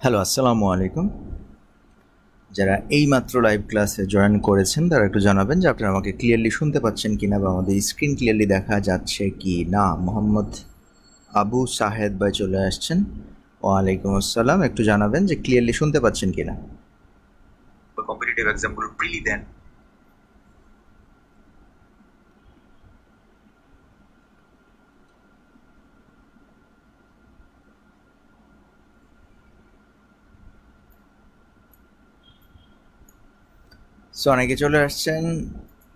Hello, আসসালামু আলাইকুম। যারা এইমাত্র লাইভ ক্লাসে জয়েন করেছেন তারা একটু জানাবেন যে আপনারা আমাকে ক্লিয়ারলি শুনতে পাচ্ছেন কিনা বা আমাদের স্ক্রিন ক্লিয়ারলি দেখা যাচ্ছে কি না। মোহাম্মদ আবু সাহেদ ভাই চলে আসছেন। ওয়ালাইকুম আসসালাম। একটু জানাবেন যে ক্লিয়ারলি শুনতে পাচ্ছেন কিনা। কম্পিটিটিভ এক্সামগুলো প্রিলি দেন। সো অনেকে চলে আসছেন,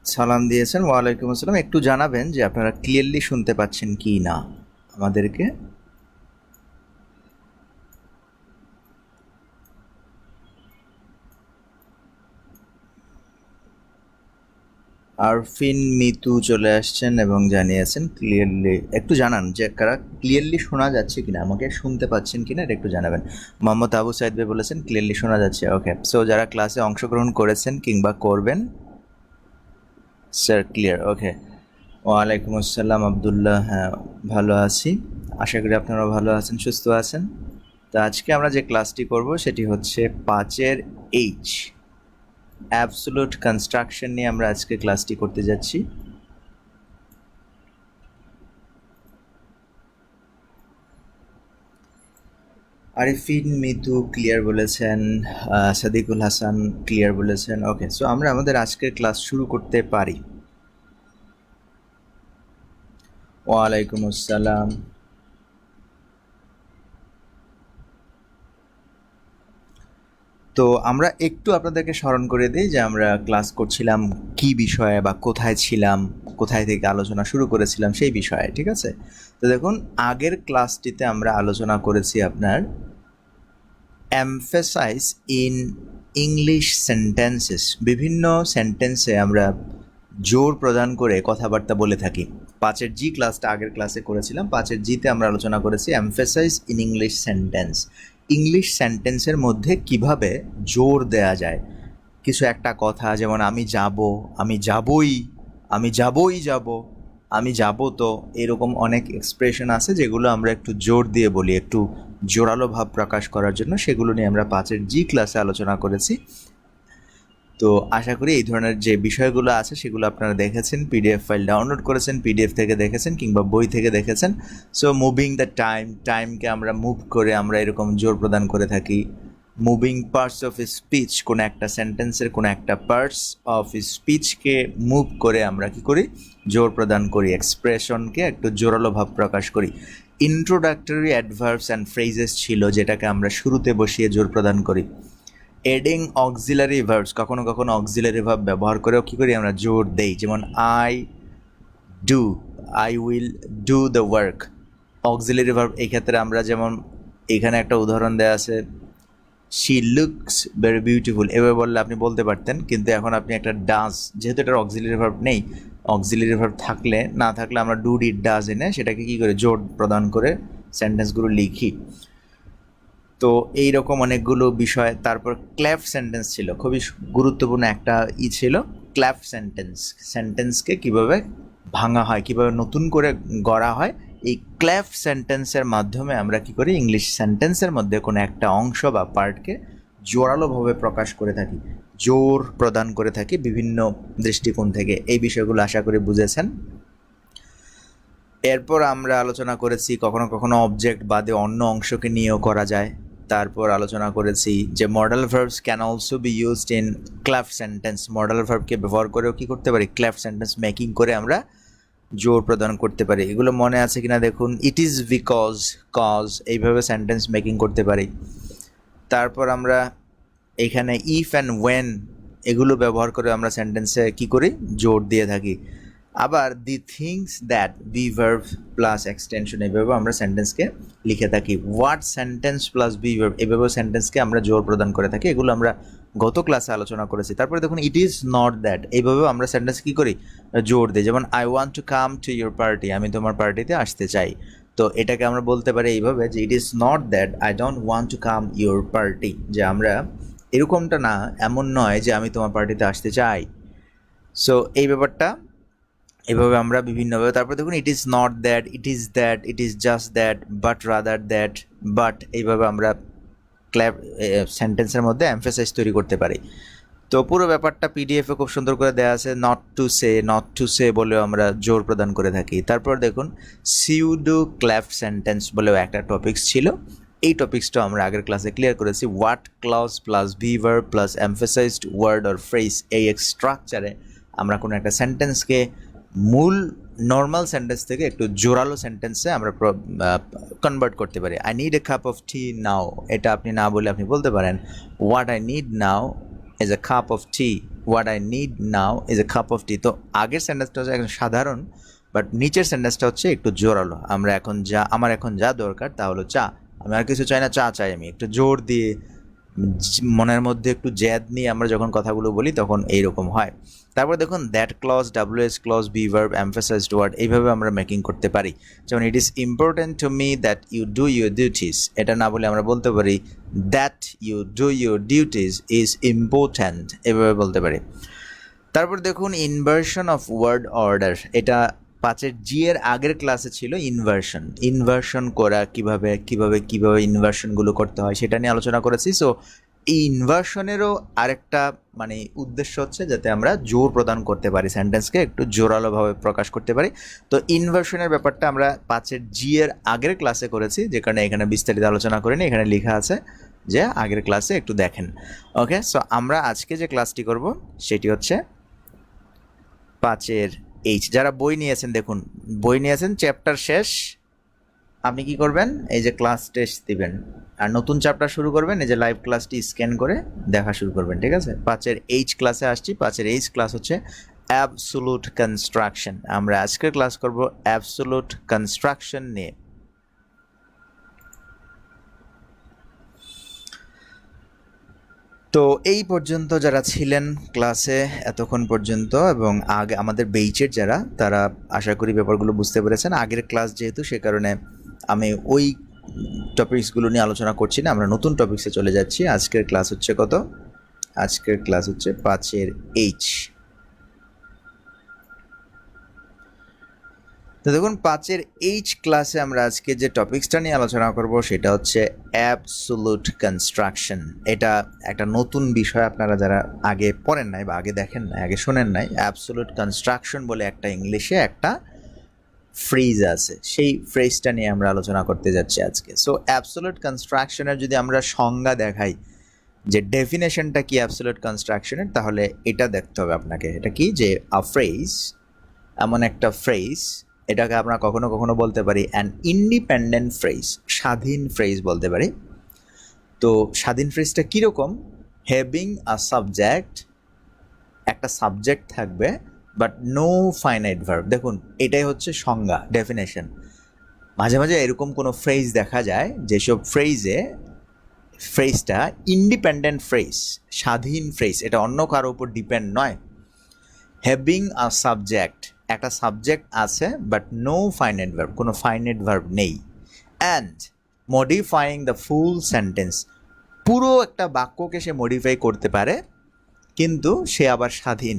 সালাম দিয়েছেন। ওয়ালাইকুম আসসালাম। একটু জানাবেন যে আপনারা ক্লিয়ারলি শুনতে পাচ্ছেন কি না আমাদেরকে। আরফিন মিতু চলে আসছেন এবং জানিয়েছেন ক্লিয়ারলি। একটু জানান যে কারা ক্লিয়ারলি শোনা যাচ্ছে কিনা, আমাকে শুনতে পাচ্ছেন কিনা, এটা একটু জানাবেন। মোহাম্মদ আবু সাইদ ভাই বলেছেন ক্লিয়ারলি শোনা যাচ্ছে। ওকে, সো যারা ক্লাসে অংশগ্রহণ করেছেন কিংবা করবেন, স্যার ক্লিয়ার। ওকে, ওয়ালাইকুম আসসালাম আবদুল্লাহ। হ্যাঁ, ভালো আছি, আশা করি আপনারাও ভালো আছেন, সুস্থ আছেন। তো আজকে আমরা যে ক্লাসটি করব সেটি হচ্ছে 5-এর এইচ অ্যাবসোলুট কনস্ট্রাকশন নিয়ে আমরা আজকে ক্লাসটি করতে যাচ্ছি। আরিফিন মিতু ক্লিয়ার বলেছেন, সাদিকুল হাসান ক্লিয়ার বলেছেন। ওকে, সো আমরা আমাদের আজকের ক্লাস শুরু করতে পারি। ওয়ালাইকুম আসসালাম। তো আমরা একটু আপনাদেরকে স্মরণ করে দিই যে আমরা ক্লাস করছিলাম কি বিষয়ে বা কোথায় ছিলাম, কোথায় থেকে আলোচনা শুরু করেছিলাম সেই বিষয়ে। ঠিক আছে, তো দেখুন আগের ক্লাসটিতে আমরা আলোচনা করেছি আপনার এমফেসাইজ ইন ইংলিশ সেন্টেন্সেস। বিভিন্ন সেন্টেন্সে আমরা জোর প্রদান করে কথাবার্তা বলে থাকি। 5-এর জি ক্লাসটা আগের ক্লাসে করেছিলাম। 5-এর জিতে আমরা আলোচনা করেছি emphasise in English sentence. English সেন্টেন্সের মধ্যে কিভাবে জোর দেয়া যায় কিছু একটা কথা, যেমন আমি যাব, আমি যাবই, আমি যাবই যাব, আমি যাব। তো এরকম অনেক এক্সপ্রেশন আছে যেগুলো আমরা একটু জোর দিয়ে বলি, একটু জোরালো ভাব প্রকাশ করার জন্য। সেগুলো নিয়ে আমরা 5-এর জি ক্লাসে আলোচনা করেছি। তো আশা করি এই ধরনের যে বিষয়গুলো আছে সেগুলো আপনারা দেখেছেন, পিডিএফ ফাইল ডাউনলোড করেছেন, পিডিএফ থেকে দেখেছেন কিংবা বই থেকে দেখেছেন। সো মুভিং দ্য টাইমকে আমরা মুভ করে আমরা এরকম জোর প্রদান করে থাকি। মুভিং পার্টস অফ স্পিচ, কোনো একটা সেন্টেন্সের কোনো একটা পার্টস অফ স্পিচকে মুভ করে আমরা কি করি, জোর প্রদান করি, এক্সপ্রেশনকে একটু জোরালো ভাব প্রকাশ করি। ইন্ট্রোডাক্টরি অ্যাডভার্বস অ্যান্ড ফ্রেজেস ছিল, যেটাকে আমরা শুরুতে বসিয়ে জোর প্রদান করি। এডিং অক্সিলারি ভার্বস, কখনো কখনো অক্সিলারি ভার্ব ব্যবহার করেও কী করি আমরা জোর দেই, যেমন I do, I will do the work. Auxiliary verb এই ক্ষেত্রে আমরা যেমন এখানে একটা উদাহরণ দেওয়া আছে, শি লুকস ভেরি বিউটিফুল। এভাবে বললে আপনি বলতে পারতেন, কিন্তু এখন আপনি একটা ডাজ, যেহেতু এটার অক্সিলারি ভার্ব নেই, অক্সিলারি ভার্ব থাকলে না থাকলে আমরা ডু ডিড ডাজ এনে সেটাকে কী করে জোর প্রদান করে সেন্টেন্সগুলো লিখি। তো এইরকম অনেকগুলো বিষয়। তারপর ক্ল্যাফ সেন্টেন্স ছিল, খুবই গুরুত্বপূর্ণ একটা ছিল ক্ল্যাফ সেন্টেন্স। সেন্টেন্সকে কিভাবে ভাঙা হয়, কিভাবে নতুন করে গড়া হয়, এই ক্ল্যাফ সেন্টেন্সের মাধ্যমে আমরা কি করি, ইংলিশ সেন্টেন্সের মধ্যে কোনো একটা অংশ বা পার্টকে জোরালোভাবে প্রকাশ করে থাকি, জোর প্রদান করে থাকি বিভিন্ন দৃষ্টিকোণ থেকে। এই বিষয়গুলো আশা করি বুঝেছেন। এরপর আমরা আলোচনা করেছি কখনো কখনো অবজেক্ট বাদে অন্য অংশকে নিয়েও করা যায়। তারপর আলোচনা করেছি যে modal verbs can also be used in cleft sentence. Modal ভার্বকে ব্যবহার করেও কী করতে পারি, ক্ল্যাফ সেন্টেন্স মেকিং করে আমরা জোর প্রদান করতে পারি। এগুলো মনে আছে কিনা দেখুন, ইট ইজ বিকজ, কজ, এইভাবে সেন্টেন্স মেকিং করতে পারি। তারপর আমরা এখানে ইফ অ্যান্ড ওয়েন এগুলো ব্যবহার করে আমরা সেন্টেন্সে কী করি, জোর দিয়ে থাকি। আবার দি things that, be verb plus extension, এইভাবে আমরা সেন্টেন্সকে লিখে থাকি। What sentence plus be verb, এইভাবে সেন্টেন্সকে আমরা জোর প্রদান করে থাকি। এগুলো আমরা গত ক্লাসে আলোচনা করেছি। তারপরে দেখুন ইট ইজ নট দ্যাট, এইভাবেও আমরা সেন্টেন্স কী করি, জোর দিই। যেমন I want to come to your party, আমি তোমার পার্টিতে আসতে চাই। তো এটাকে আমরা বলতে পারি এইভাবে যে it is not that I don't want to come your party, যে আমরা এরকমটা না, এমন নয় যে আমি তোমার পার্টিতে আসতে চাই। সো এই ব্যাপারটা এভাবে আমরা বিভিন্নভাবে। তারপর দেখুন ইট is not that, it is that, it is just that, but rather that, but, এইভাবে আমরা সেন্টেন্সের মধ্যে এমফেসাইজ তৈরি করতে পারি। তো পুরো ব্যাপারটা পিডিএফে খুব সুন্দর করে দেওয়া আছে। নট টু সে বলেও আমরা জোর প্রদান করে থাকি। তারপর দেখুন সিউডো ক্লেফট সেন্টেন্স বলেও একটা টপিকস ছিল, এই টপিক্সটা আমরা আগের ক্লাসে ক্লিয়ার করেছি। What clause plus V verb plus emphasized word or phrase, এই স্ট্রাকচারে আমরা কোনো একটা সেন্টেন্সকে মূল নর্মাল সেন্টেন্স থেকে একটু জোরালো সেন্টেন্সে আমরা কনভার্ট করতে পারি। I need a cup of tea now, এটা আপনি না বলে আপনি বলতে পারেন what I need now is a cup of tea, what I need now is a cup of tea. তো আগের সেন্টেন্সটা হচ্ছে একদম সাধারণ, বাট নিচের সেন্টেন্সটা হচ্ছে একটু জোরালো। আমার এখন যা দরকার তা হলো চা, আমি আর কিছু চাই না, চা চাই। আমি একটু জোর দিয়ে মনের মধ্যে একটু জ্যাদ নিয়ে আমরা যখন কথাগুলো বলি তখন এইরকম হয়। তারপর দেখুন that clause, WS clause, be verb, emphasized word, এইভাবে আমরা মেকিং করতে পারি। যেমন it is important to me that you do your duties, এটা না বলে আমরা বলতে পারি that you do your duties is important, এভাবে বলতে পারি। তারপর দেখুন ইনভার্সন অফ ওয়ার্ড অর্ডার, এটা 5-এর জি এর আগের ক্লাসে ছিল। ইনভার্সন করা কিভাবে ইনভার্সনগুলো করতে হয় সেটা নিয়ে আলোচনা করেছি। সো এই ইনভার্সনেরও আরেকটা মানে উদ্দেশ্য হচ্ছে যাতে আমরা জোর প্রদান করতে পারি, সেন্টেন্সকে একটু জোরালোভাবে প্রকাশ করতে পারি। তো ইনভার্সনের ব্যাপারটা আমরা 5-এর জি এর আগের ক্লাসে করেছি, যে কারণে এখানে বিস্তারিত আলোচনা করিনি, এখানে লেখা আছে যে আগের ক্লাসে একটু দেখেন। ওকে, সো আমরা আজকে যে ক্লাসটি করব সেটি হচ্ছে 5-এর এইচ। যারা বই নিয়েছেন, দেখুন বই নিয়েছেন, চ্যাপ্টার শেষ, আপনি কি করবেন, এই যে ক্লাস টেস্ট দিবেন আর নতুন চ্যাপ্টার শুরু করবেন, এই যে লাইভ ক্লাসটি স্ক্যান করে দেখা শুরু করবেন, ঠিক আছে? 5-এর এইচ ক্লাসে আসছি। 5-এর এইচ ক্লাস হচ্ছে অ্যাবসোলুট কনস্ট্রাকশন। আমরা আজকের ক্লাস করব অ্যাবসোলুট কনস্ট্রাকশন নিয়ে। তো এই পর্যন্ত যারা ছিলেন ক্লাসে এতক্ষণ পর্যন্ত এবং আগে আমাদের বেইচের যারা, তারা আশা করি ব্যাপারগুলো বুঝতে পেরেছেন। আগের ক্লাস যেহেতু, সে কারণে আমি ওই টপিকসগুলো নিয়ে আলোচনা করছি না, আমরা নতুন টপিক্সে চলে যাচ্ছি। আজকের ক্লাস হচ্ছে কত? আজকের ক্লাস হচ্ছে 5-এর এইচ। তো দেখুন 5-এর এইচ ক্লাসে আমরা আজকে যে টপিক্সটা নিয়ে আলোচনা করব সেটা হচ্ছে অ্যাবসোলুট কনস্ট্রাকশন। এটা একটা নতুন বিষয়, আপনারা যারা আগে পড়েন নাই বা আগে দেখেন নাই, আগে শোনেন নাই। অ্যাবসোলুট কনস্ট্রাকশন বলে একটা ইংলিশে একটা ফ্রেজ আছে, সেই ফ্রেজটা নিয়ে আমরা আলোচনা করতে যাচ্ছি আজকে। সো অ্যাবসোলুট কনস্ট্রাকশনের যদি আমরা সংজ্ঞা দেখাই, যে ডেফিনেশনটা কি অ্যাবসোলুট কনস্ট্রাকশনের, তাহলে এটা দেখতে হবে আপনাকে। এটা কি, যে আ ফ্রেজ, এমন একটা ফ্রেজ, এটাকে আমরা কখনো কখনো বলতে পারি অ্যান ইন্ডিপেন্ডেন্ট ফ্রেজ, স্বাধীন ফ্রেজ বলতে পারি। তো স্বাধীন ফ্রেজটা কীরকম? হ্যাভিং আ সাবজেক্ট, একটা সাবজেক্ট থাকবে, বাট নো ফাইনাইট ভার্ব। দেখুন এটাই হচ্ছে সংজ্ঞা, ডেফিনেশন। মাঝে মাঝে এরকম কোনো ফ্রেজ দেখা যায় যেসব ফ্রেজটা ইন্ডিপেন্ডেন্ট ফ্রেজ, স্বাধীন ফ্রেজ, এটা অন্য কারো উপর ডিপেন্ড নয়। হ্যাভিং আ সাবজেক্ট, একটা সাবজেক্ট আছে বাট নো ফাইনাইট ভার্ব, কোনো ফাইনাইট ভার্ব নেই। And modifying the full sentence, পুরো একটা বাক্যকে সে মডিফাই করতে পারে, কিন্তু সে আবার স্বাধীন।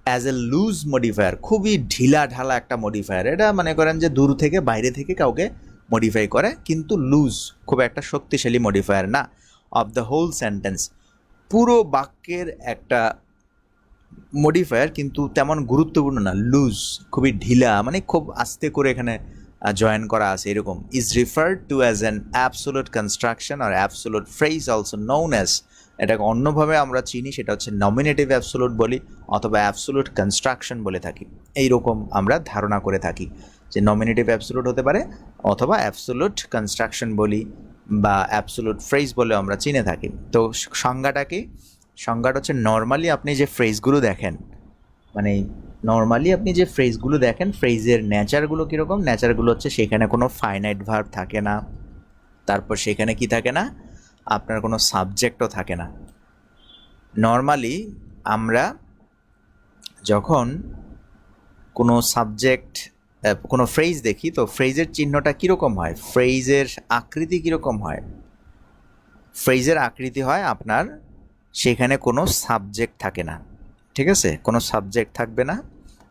অ্যাজ এ লুজ মডিফায়ার, খুবই ঢিলা ঢালা একটা মডিফায়ার। এটা মনে করেন যে দূর থেকে বাইরে থেকে কাউকে মডিফাই করে, কিন্তু লুজ, খুব একটা শক্তিশালী মডিফায়ার না। অফ দ্য হোল সেন্টেন্স, পুরো বাক্যের একটা মডিফায়ার, কিন্তু তেমন গুরুত্বপূর্ণ না, লুজ, খুবই ঢিলা, মানে খুব আস্তে করে এখানে জয়েন করা আছে এরকম। Is referred to as an absolute construction or absolute phrase, also known as, এটাকে অন্যভাবে আমরা চিনি, সেটা হচ্ছে নমিনেটিভ অ্যাবসোলুট বলি অথবা অ্যাবসোলুট কনস্ট্রাকশন বলে থাকি। এইরকম আমরা ধারণা করে থাকি যে নমিনেটিভ অ্যাবসোলুট হতে পারে অথবা অ্যাবসোলুট কনস্ট্রাকশন বলি বা অ্যাবসোলুট ফ্রেজ বলে আমরা চিনে থাকি। তো সংজ্ঞাটা কি? সংজ্ঞাটা হচ্ছে নর্মালি আপনি যে ফ্রেজগুলো দেখেন, মানে নর্মালি আপনি যে ফ্রেজগুলো দেখেন, ফ্রেজের নেচারগুলো কীরকম? নেচারগুলো হচ্ছে সেখানে কোনো ফাইনাইট ভার্ব থাকে না, তারপর সেখানে কি থাকে না, আপনার কোনো সাবজেক্টও থাকে না। নর্মালি আমরা যখন কোনো সাবজেক্ট, কোনো ফ্রেজ দেখি, তো ফ্রেজের চিহ্নটা কীরকম হয়, ফ্রেজের আকৃতি কীরকম হয়? ফ্রেজের আকৃতি হয় আপনার, সেখানে কোনো সাবজেক্ট থাকে না, ঠিক আছে? কোনো সাবজেক্ট থাকবে না,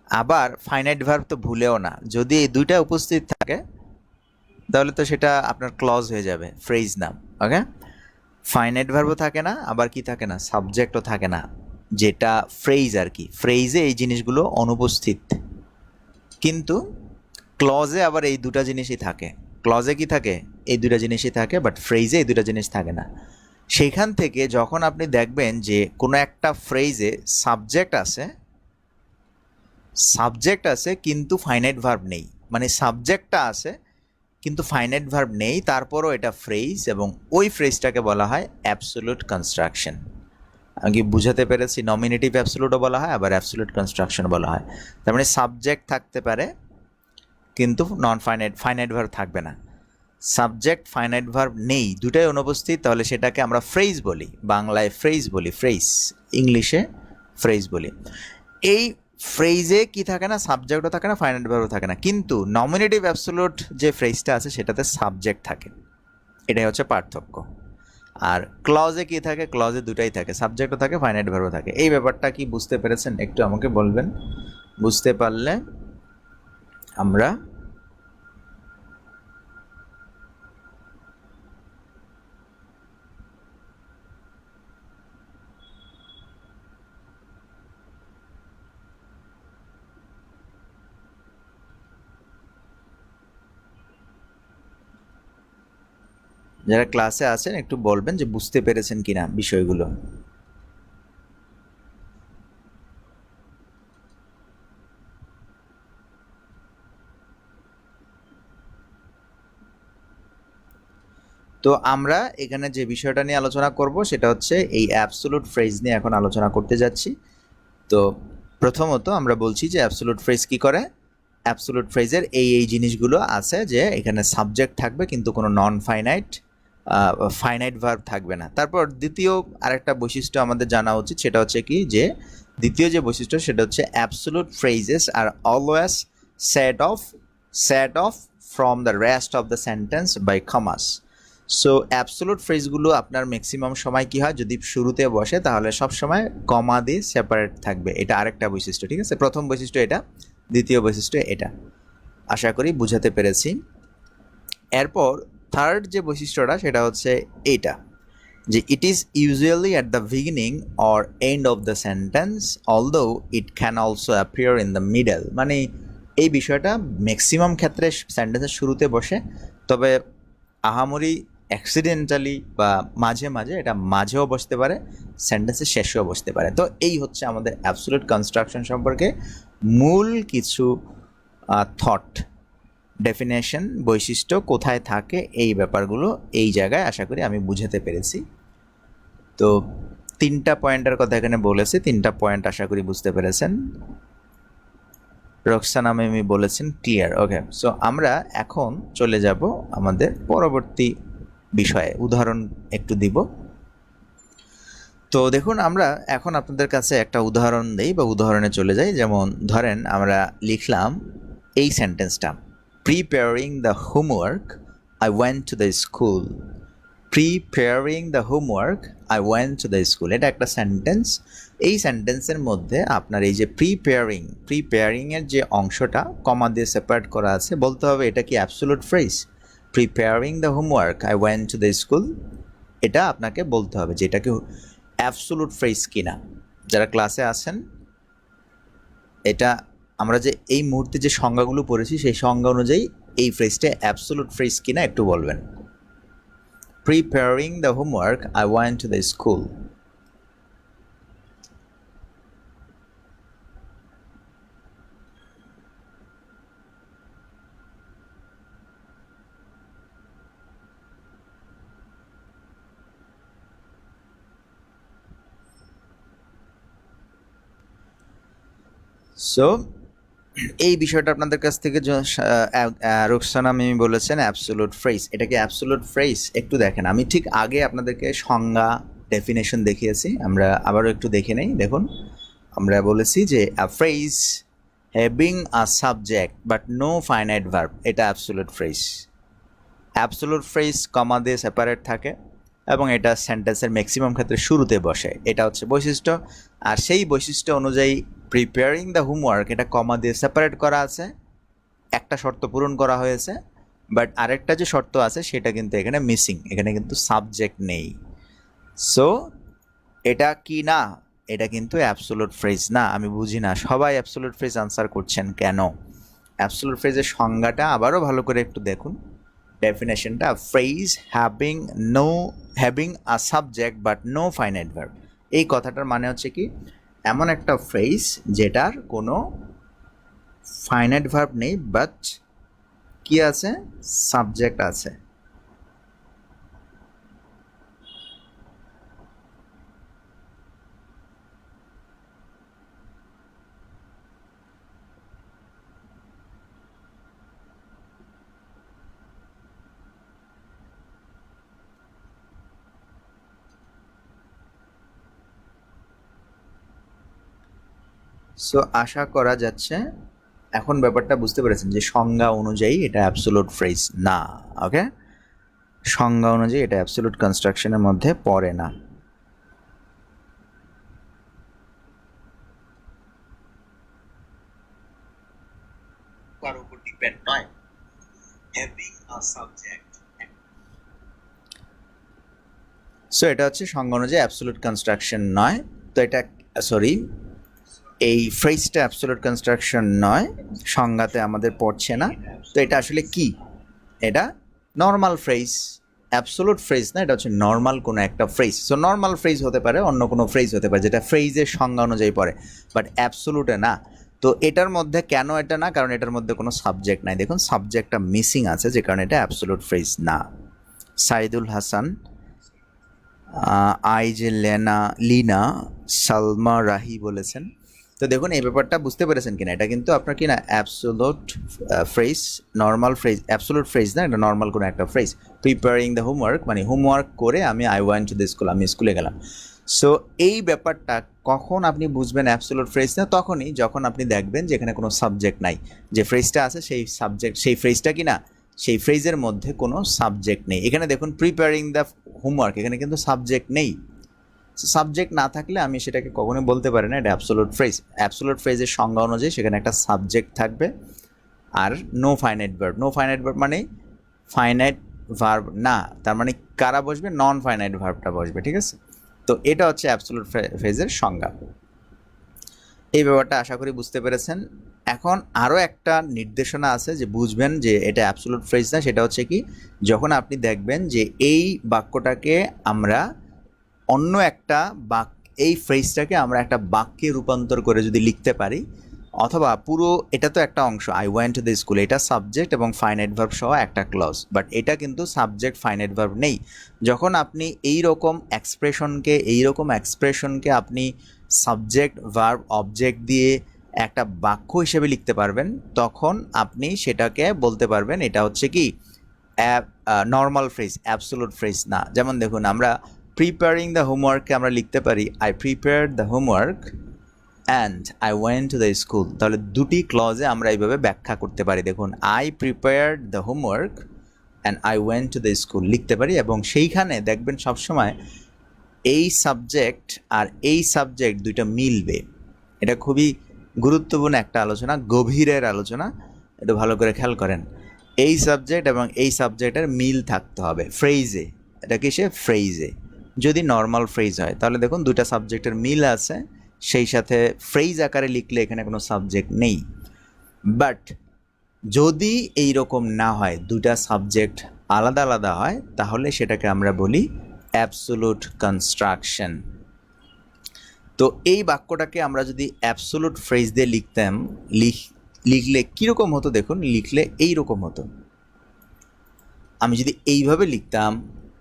আবার ফাইনাইট ভার্ব তো ভুলেও না। যদি এই দুইটা উপস্থিত থাকে তাহলে তো সেটা আপনার ক্লজ হয়ে যাবে, ফ্রেজ নাম। ওকে, ফাইনাইট ভার্বও থাকে না, আবার কি থাকে না, সাবজেক্টও থাকে না, যেটা ফ্রেজ আর কি। ফ্রেজে এই জিনিসগুলো অনুপস্থিত, কিন্তু ক্লজে আবার এই দুটা জিনিসই থাকে। ক্লজে কি থাকে, এই দুটা জিনিসই থাকে, বাট ফ্রেজে এই দুটা জিনিস থাকে না। সেইখান থেকে যখন আপনি দেখবেন যে কোনো একটা ফ্রেজে সাবজেক্ট আছে কিন্তু ফাইনাইট ভার্ব নেই, মানে সাবজেক্টটা আছে কিন্তু ফাইনাইট ভার্ব নেই, তারপরও এটা ফ্রেজ, এবং ওই ফ্রেজটাকে বলা হয় অ্যাবসোলিউট কনস্ট্রাকশন। আমি কি বুঝাতে পেরেছি? নমিনেটিভ অ্যাবসোলিউটও বলা হয়, আবার অ্যাবসোলিউট কনস্ট্রাকশন বলা হয়। তার মানে সাবজেক্ট থাকতে পারে কিন্তু ফাইনাইট ভার্ব থাকবে না। সাবজেক্ট ফাইনাইট ভার্ব নেই, দুটাই অনুপস্থিত, তাহলে সেটাকে আমরা ফ্রেজ বলি। বাংলায় ফ্রেজ বলি, ফ্রেজ, ইংলিশে ফ্রেজ বলি। এই ফ্রেজে কি থাকে না, সাবজেক্টও থাকে না, ফাইনাইট ভার্বও থাকে না, কিন্তু নমিনেটিভ অ্যাবসোলিউট যে ফ্রেজটা আছে সেটাতে সাবজেক্ট থাকে। এটাই হচ্ছে পার্থক্য। আর ক্লজে কি থাকে, ক্লজে দুটাই থাকে, সাবজেক্টও থাকে, ফাইনাইট ভার্বও থাকে। এই ব্যাপারটা কি বুঝতে পেরেছেন? একটু আমাকে বলবেন। বুঝতে পারলে আমরা যারা ক্লাসে আছেন একটু বলবেন যে বুঝতে পেরেছেন কিনা বিষয়গুলো। তো আমরা এখানে যে বিষয়টা নিয়ে আলোচনা করব সেটা হচ্ছে এই অ্যাবসোলুট ফ্রেজ নিয়ে এখন আলোচনা করতে যাচ্ছি। তো প্রথমত আমরা বলছি যে অ্যাবসোলুট ফ্রেজ কি করে। অ্যাবসোলুট ফ্রেজের এই জিনিসগুলো আছে, যে এখানে সাবজেক্ট থাকবে কিন্তু কোনো নন ফাইনাইট ভার্ব থাকবে না। তারপর দ্বিতীয় আরেকটা বৈশিষ্ট্য আমাদের জানা উচিত, সেটা হচ্ছে কি, যে দ্বিতীয় যে বৈশিষ্ট্য সেটা হচ্ছে absolute phrases are always set off from the rest of the sentence by commas. So absolute ফ্রেজগুলো আপনার ম্যাক্সিমাম সময় কি হয়, যদি শুরুতে বসে তাহলে সব সময় কমা দিয়ে সেপারেট থাকবে। এটা আরেকটা বৈশিষ্ট্য, ঠিক আছে? প্রথম বৈশিষ্ট্য এটা, দ্বিতীয় বৈশিষ্ট্য এটা। আশা করি বুঝাতে পেরেছি। এরপর থার্ড যে বৈশিষ্ট্যটা সেটা হচ্ছে এইটা, যে it is usually at the beginning or end of the sentence although it can also appear in the middle. মানে এই বিষয়টা ম্যাক্সিমাম ক্ষেত্রে সেন্টেন্সের শুরুতে বসে, তবে আহামরি অ্যাক্সিডেন্টালি বা মাঝে মাঝে এটা মাঝেও বসতে পারে, সেন্টেন্সের শেষেও বসতে পারে। তো এই হচ্ছে আমাদের অ্যাবসোলিউট কনস্ট্রাকশন সম্পর্কে মূল কিছু থট, ডেফিনেশন, বৈশিষ্ট্য কোথায় থাকে, এই ব্যাপারগুলো এই জায়গায় আশা করি আমি বুঝাতে পেরেছি। তো 3টা পয়েন্টের কথা এখানে বলেছি, 3টা পয়েন্ট আশা করি বুঝতে পেরেছেন। রোকসানা মিমি বলেছেন ক্লিয়ার। ওকে, সো আমরা এখন চলে যাব আমাদের পরবর্তী বিষয়ে, উদাহরণ একটু দিব। তো দেখুন, আমরা এখন আপনাদের কাছে একটা উদাহরণ দেই বা উদাহরণে চলে যাই। যেমন ধরেন আমরা লিখলাম এই সেন্টেন্সটা, preparing the homework I went to the school. Preparing the homework I went to the school, এটা একটা সেন্টেন্স। এই সেন্টেন্সের মধ্যে আপনার এই যে প্রিপেয়ারিংয়ের যে অংশটা কমা দিয়ে সেপারেট করা আছে, বলতে হবে এটা কি absolute phrase. Preparing the homework I went to the school, এটা আপনাকে বলতে হবে যে এটা কি অ্যাবসোলিউট ফ্রেজ কিনা। যারা ক্লাসে আছেন, এটা আমরা যে এই মুহূর্তে যে সংজ্ঞাগুলো পড়েছি সেই সংজ্ঞা অনুযায়ী এই ফ্রেজটা অ্যাবসোলিউট ফ্রেজ কিনা একটু বলবেন। Preparing the homework, I went to the school. So এই বিষয়টা আপনাদের কাছ থেকে রোকসানা মিমি বলেছেন অ্যাবসোলিউট ফ্রেজ। এটা কি অ্যাবসোলিউট ফ্রেজ? একটু দেখেন, আমি ঠিক আগে আপনাদেরকে সংজ্ঞা, ডেফিনেশন দেখিয়েছি, আমরা আবারও একটু দেখে নেই। দেখুন, আমরা বলেছি যে a phrase having a subject but no finite verb, এটা absolute phrase. Absolute phrase comma দিয়ে সেপারেট থাকে এবং এটা সেন্টেন্সের ম্যাক্সিমাম ক্ষেত্রে শুরুতে বসে, এটা হচ্ছে বৈশিষ্ট্য। আর সেই বৈশিষ্ট্য অনুযায়ী প্রিপেয়ারিং দ্য হোমওয়ার্ক, এটা কমা দিয়ে সেপারেট করা আছে, একটা শর্ত পূরণ করা হয়েছে, বাট আরেকটা যে শর্ত আছে সেটা কিন্তু এখানে মিসিং, এখানে কিন্তু সাবজেক্ট নেই। সো এটা কি না, এটা কিন্তু অ্যাবসোলুট ফ্রেজ না। আমি বুঝি না সবাই অ্যাবসোলুট ফ্রেজ আনসার করছেন কেন। অ্যাবসোলুট ফ্রেজের সংজ্ঞাটা আবারও ভালো করে একটু দেখুন, ডেফিনেশনটা, phrase having a subject but no finite verb. এই কথাটার মানে হচ্ছে কি, এমন একটা ফ্রেজ যেটার কোনো ফাইনাইট ভার্ব নেই, বাট কি আছে, সাবজেক্ট আছে। সো আশা করা যাচ্ছে এখন ব্যাপারটা বুঝতে পেরেছেন যে সংজ্ঞা অনুযায়ী এটা অ্যাবসোলুট ফ্রেজ না। ওকে, সংজ্ঞা অনুযায়ী এটা অ্যাবসোলুট কনস্ট্রাকশনের মধ্যে পড়ে না। কার উপর ডিপেন্ড নয়, হ্যাভিং আ সাবজেক্ট। সো এটা হচ্ছে সংজ্ঞা অনুযায়ী অ্যাবসোলুট কনস্ট্রাকশন নয়। তো এটা সরি, এই ফ্রেজটা অ্যাবসোলুট কনস্ট্রাকশন নয়, সংজ্ঞাতে আমাদের পড়ছে না। তো এটা আসলে কি, এটা নর্মাল ফ্রেজ, অ্যাবসোলুট ফ্রেজ না, এটা হচ্ছে নর্মাল কোনো একটা ফ্রেজ। সো নর্মাল ফ্রেজ হতে পারে, অন্য কোনো ফ্রেজ হতে পারে যেটা ফ্রেজের সংজ্ঞা অনুযায়ী পড়ে, বাট অ্যাবসোলুটে না। তো এটার মধ্যে কেন এটা না, কারণ এটার মধ্যে কোনো সাবজেক্ট নাই। দেখুন সাবজেক্টটা মিসিং আছে, যে কারণে এটা অ্যাবসোলুট ফ্রেজ না। সাইদুল হাসান, লিনা, সালমা রাহি বলেছেন। তো দেখুন এই ব্যাপারটা বুঝতে পেরেছেন কিনা, এটা কিন্তু আপনার কিনা absolute phrase, normal phrase, absolute phrase না, এটা নর্মাল কোনো একটা ফ্রেজ। প্রিপেয়ারিং দ্য হোমওয়ার্ক মানে হোমওয়ার্ক করে আমি I went to the school, আমি স্কুলে গেলাম। সো এই ব্যাপারটা কখন আপনি বুঝবেন অ্যাবসোলুট ফ্রেজ না, তখনই যখন আপনি দেখবেন যে এখানে কোনো সাবজেক্ট নাই, যে ফ্রেজটা আছে সেই সাবজেক্ট, সেই ফ্রেজটা কিনা সেই ফ্রেজের মধ্যে কোনো সাবজেক্ট নেই। এখানে দেখুন প্রিপেয়ারিং দ্য হোমওয়ার্ক, এখানে কিন্তু সাবজেক্ট নেই। সাবজেক্ট না থাকলে আমি সেটাকে কখনোই বলতে পারি না এটা অ্যাবসোলুট ফ্রেজ। অ্যাবসোলুট ফ্রেজের সংজ্ঞা অনুযায়ী সেখানে একটা সাবজেক্ট থাকবে আর no finite verb. No finite verb মানে ফাইনাইট ভার্ব না, তার মানে কারা বসবে, নন ফাইনাইট ভার্বটা বসবে, ঠিক আছে। তো এটা হচ্ছে অ্যাবসোলুট ফ্রেজের সংজ্ঞা। এই ব্যাপারটা আশা করি বুঝতে পেরেছেন। এখন আরও একটা নির্দেশনা আছে যে বুঝবেন যে এটা অ্যাবসোলুট ফ্রেজ না, সেটা হচ্ছে কি, যখন আপনি দেখবেন যে এই বাক্যটাকে আমরা অন্য একটা এই ফ্রেজটাকে আমরা একটা বাক্যে রূপান্তর করে যদি লিখতে পারি, অথবা পুরো এটা তো একটা অংশ, I went to the school, এটা সাবজেক্ট এবং ফাইনাইট ভার্ব সহ একটা ক্লজ, বাট এটা কিন্তু সাবজেক্ট ফাইনাইট ভার্ব নেই। যখন আপনি এই রকম এক্সপ্রেশনকে আপনি সাবজেক্ট ভার্ব অবজেক্ট দিয়ে একটা বাক্য হিসেবে লিখতে পারবেন, তখন আপনি সেটাকে বলতে পারবেন এটা হচ্ছে কি নর্মাল ফ্রেজ, অ্যাবসোলুট ফ্রেজ না। যেমন দেখুন আমরা প্রিপেয়ারিং দ্য হোমওয়ার্ককে আমরা লিখতে পারি I prepared the homework and I went to the school. তাহলে দুটি ক্লজে আমরা এইভাবে ব্যাখ্যা করতে পারি। দেখুন I prepared the homework and I went to the school লিখতে পারি, এবং সেইখানে দেখবেন সবসময় এই সাবজেক্ট আর এই সাবজেক্ট দুইটা মিলবে। এটা খুবই গুরুত্বপূর্ণ একটা আলোচনা, গভীরের আলোচনা, একটু ভালো করে খেয়াল করেন। এই সাবজেক্ট এবং এই সাবজেক্টের মিল থাকতে হবে ফ্রেজে। এটা কিসে, ফ্রেজে। যদি নর্মাল ফ্রেজ হয় তাহলে দেখুন দুটা সাবজেক্টের মিল আছে, সেই সাথে ফ্রেজ আকারে লিখলে এখানে কোনো সাবজেক্ট নেই। বাট যদি এই রকম না হয়, দুটা সাবজেক্ট আলাদা আলাদা হয়, তাহলে সেটাকে আমরা বলি অ্যাবসোলুট কনস্ট্রাকশন। তো এই বাক্যটাকে আমরা যদি অ্যাবসোলুট ফ্রেজ দিয়ে লিখলে কীরকম হতো দেখুন, লিখলে এই রকম হতো। আমি যদি এইভাবে লিখতাম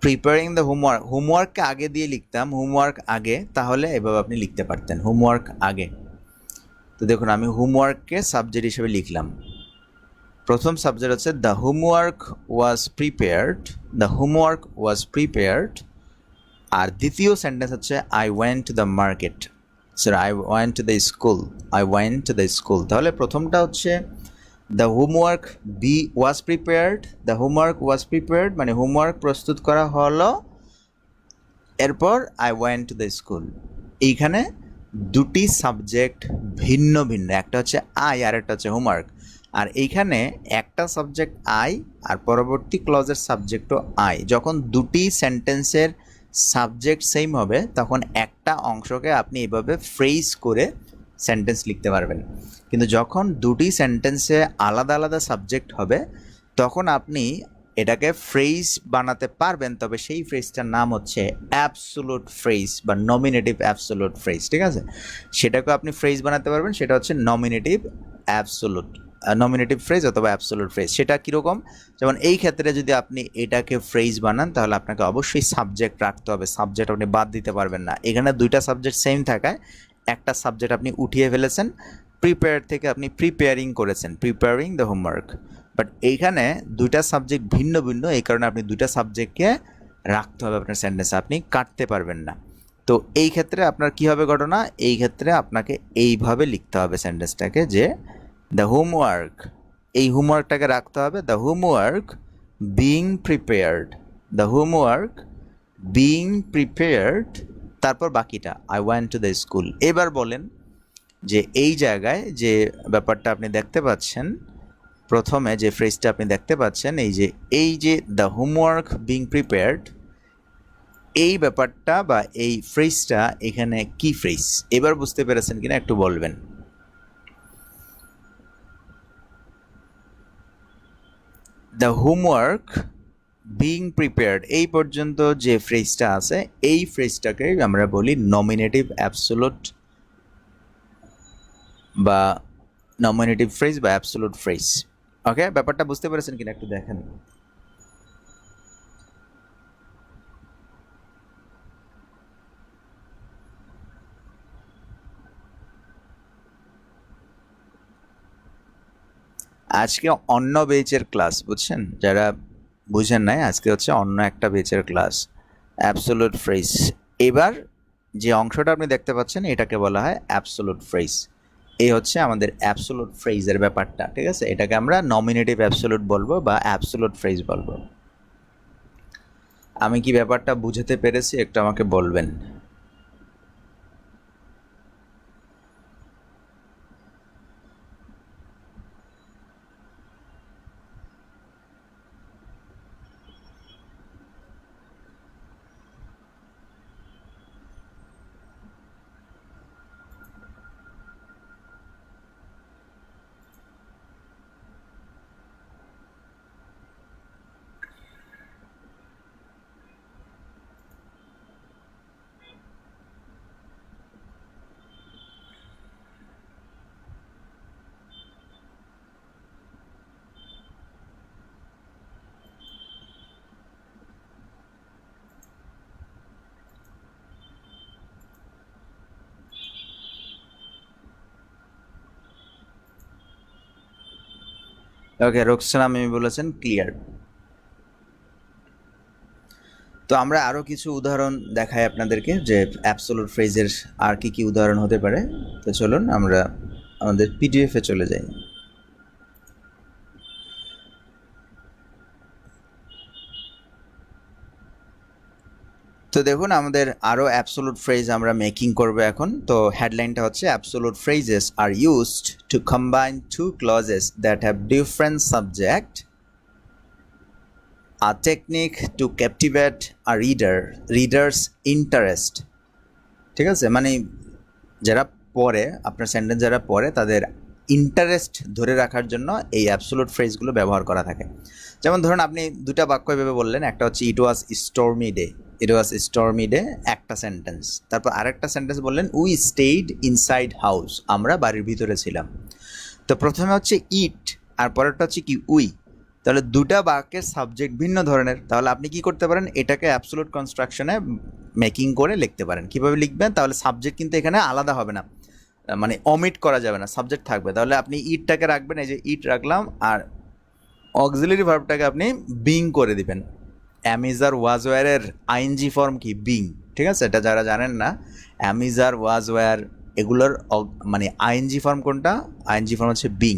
প্রিপেয়ারিং দ্য হোমওয়ার্ককে আগে দিয়ে লিখতাম, হোমওয়ার্ক আগে, তাহলে এভাবে আপনি লিখতে পারতেন হোমওয়ার্ক আগে। তো দেখুন আমি হোমওয়ার্ককে সাবজেক্ট হিসেবে লিখলাম। প্রথম সাবজেক্ট হচ্ছে দ্য হোমওয়ার্ক ওয়াজ প্রিপেয়ার্ড, আর দ্বিতীয় সেন্টেন্স হচ্ছে I went to the market, I went to the school. তাহলে প্রথমটা হচ্ছে দ্য হোমওয়ার্ক ওয়াজ প্রিপেয়ার্ড মানে হোমওয়ার্ক প্রস্তুত করা হলো, এরপর I went to the school. এইখানে দুটি সাবজেক্ট ভিন্ন ভিন্ন, একটা হচ্ছে আই আর একটা হচ্ছে হোমওয়ার্ক। আর এইখানে একটা সাবজেক্ট আই আর পরবর্তী ক্লজের সাবজেক্টও আই। যখন দুটি সেন্টেন্সের সাবজেক্ট সেম হবে তখন একটা অংশকে আপনি এভাবে ফ্রেজ করে সেন্টেন্স লিখতে পারবেন। কিন্তু যখন দুটি সেন্টেন্সে আলাদা আলাদা সাবজেক্ট হবে তখন আপনি এটাকে ফ্রেজ বানাতে পারবেন, তবে সেই ফ্রেজটার নাম হচ্ছে অ্যাবসোলুট ফ্রেজ বা নমিনেটিভ অ্যাবসোলুট ফ্রেজ। ঠিক আছে, সেটাকে আপনি ফ্রেজ বানাতে পারবেন, সেটা হচ্ছে নমিনেটিভ ফ্রেজ অথবা অ্যাবসোলুট ফ্রেজ। সেটা কীরকম, যেমন এই ক্ষেত্রে যদি আপনি এটাকে ফ্রেজ বানান তাহলে আপনাকে অবশ্যই সাবজেক্ট রাখতে হবে, সাবজেক্ট আপনি বাদ দিতে পারবেন না। এখানে দুইটা সাবজেক্ট সেম থাকায় একটা সাবজেক্ট আপনি উঠিয়ে ফেলেছেন, প্রিপেয়ার থেকে আপনি প্রিপেয়ারিং করেছেন, প্রিপেয়ারিং দ্য হোমওয়ার্ক। বাট এইখানে দুইটা সাবজেক্ট ভিন্ন ভিন্ন, এই কারণে আপনি দুইটা সাবজেক্টকে রাখতে হবে আপনার সেন্টেন্সে, আপনি কাটতে পারবেন না। তো এই ক্ষেত্রে আপনার কী হবে ঘটনা, এই ক্ষেত্রে আপনাকে এইভাবে লিখতে হবে সেন্টেন্সটাকে যে দ্য হোমওয়ার্ক, এই হোমওয়ার্কটাকে রাখতে হবে the homework being prepared, the homework being prepared, তারপর বাকিটা I went to the school. এবার বলেন যে এই জায়গায় যে ব্যাপারটা আপনি দেখতে পাচ্ছেন, প্রথমে যে ফ্রেজটা আপনি দেখতে পাচ্ছেন, এই যে দ্য হোমওয়ার্ক বিং প্রিপেয়ার্ড, এই ব্যাপারটা বা এই ফ্রেজটা এখানে কি ফ্রেজ, এবার বুঝতে পেরেছেন কিনা একটু বলবেন। দ্য হোমওয়ার্ক বিং প্রিপেয়ার্ড, এই পর্যন্ত যে ফ্রেজটা আছে এই ফ্রেজটাকে আমরা বলি নমিনেটিভ অ্যাবসোলুট বা নমিনেটিভ ফ্রেজ বা অ্যাবসোলুট ফ্রেজ। ওকে, ব্যাপারটা বুঝতে পেরেছেন কিনা একটু দেখেন। আজকে অন্য বেচের ক্লাস, বুঝছেন, যারা বুঝেন নাই, আজকে হচ্ছে অন্য একটা বেচের ক্লাস, অ্যাবসোলুট ফ্রেজ। এবার যে অংশটা আপনি দেখতে পাচ্ছেন এটাকে বলা হয় অ্যাবসোলুট ফ্রেজ। এই হচ্ছে আমাদের অ্যাবসোলুট ফ্রেজের ব্যাপারটা। ঠিক আছে, এটাকে আমরা নমিনেটিভ অ্যাবসোলুট বলবো বা অ্যাবসোলুট ফ্রেজ বলবো। আমি কি ব্যাপারটা বুঝতে পেরেছি একটু আমাকে বলবেন। ওকে, রোকসানা মিমি বলেছেন ক্লিয়ার। তো আমরা আরও কিছু উদাহরণ দেখাই আপনাদেরকে যে অ্যাবসোলুট ফ্রেজের আর কি কি উদাহরণ হতে পারে। তো চলুন আমরা আমাদের পিডিএফে চলে যাই। তো দেখুন আমাদের আরও অ্যাবসোলুট ফ্রেজ আমরা মেকিং করব এখন। তো হেডলাইনটা হচ্ছে absolute phrases are used to combine two clauses that have different subject, a technique to captivate a reader's interest। ঠিক আছে, মানে যারা পড়ে, আপনার সেন্টেন্স যারা পড়ে তাদের ইন্টারেস্ট ধরে রাখার জন্য এই অ্যাবসোলুট ফ্রেজগুলো ব্যবহার করা থাকে। যেমন ধরুন আপনি দুটা বাক্য এভাবে বললেন, একটা হচ্ছে ইট ওয়াজ স্টর্মি ডে, একটা সেন্টেন্স। তারপর আরেকটা সেন্টেন্স বললেন উই স্টেইড ইনসাইড হাউস, আমরা বাড়ির ভিতরে ছিলাম। তো প্রথমে হচ্ছে ইট আর পরেরটা হচ্ছে কি উই, তাহলে দুটা বাক্যের সাবজেক্ট ভিন্ন ধরনের। তাহলে আপনি কি করতে পারেন, এটাকে অ্যাবসোলুট কনস্ট্রাকশনে মেকিং করে লিখতে পারেন। কীভাবে লিখবেন, তাহলে সাবজেক্ট কিন্তু এখানে আলাদা হবে না, মানে অমিট করা যাবে না, সাবজেক্ট থাকবে। তাহলে আপনি ইটটাকে রাখবেন, এই যে ইট রাখলাম, আর অক্সিলারি ভার্বটাকে আপনি বিং করে দিবেন। অ্যামিজার ওয়াজ ওয়ারের আইএনজি ফর্ম কি বিং। ঠিক আছে, এটা যারা জানেন না, অ্যামিজার ওয়াজ ওয়ার এগুলোর মানে আইএনজি ফর্ম কোনটা, আইএনজি ফর্ম হচ্ছে বিং।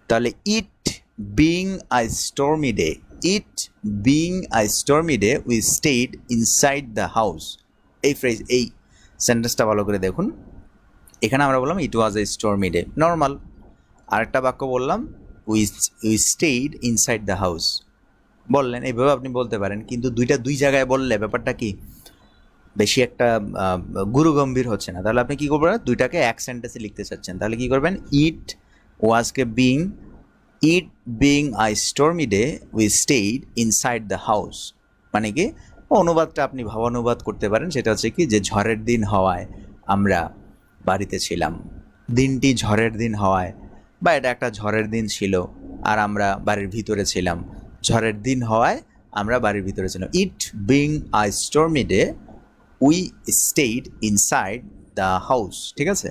তাহলে it being a stormy day, it being a stormy day we stayed inside the house. এই ফ্রেজ, এই সেন্টেন্সটা ভালো করে দেখুন। এখানে আমরা বললাম it was a stormy day, normal. আরেকটা বাক্য বললাম we stayed inside the house, বললেন, এইভাবে আপনি বলতে পারেন। কিন্তু দুই জায়গায় বললে ব্যাপারটা কি, বেশি একটা গুরুগম্ভীর হচ্ছে না, তাহলে আপনি কী করবেন, দুইটাকে এক সেন্টেন্সে লিখতে চাচ্ছেন, তাহলে কী করবেন, ইট ওয়াজকে being, it being a stormy day we stayed inside the house. মানে কি অনুবাদটা আপনি ভাবানুবাদ করতে পারেন, সেটা হচ্ছে কি যে ঝড়ের দিন হওয়ায় আমরা বাড়িতে ছিলাম, দিনটি ঝড়ের দিন হওয়ায়, বা এটা একটা ঝড়ের দিন ছিল আর আমরা বাড়ির ভিতরে ছিলাম, ঝড়ের দিন হওয়ায় আমরা বাড়ির ভিতরে ছিলাম। ইট being a stormy day we stayed inside the house. ঠিক আছে,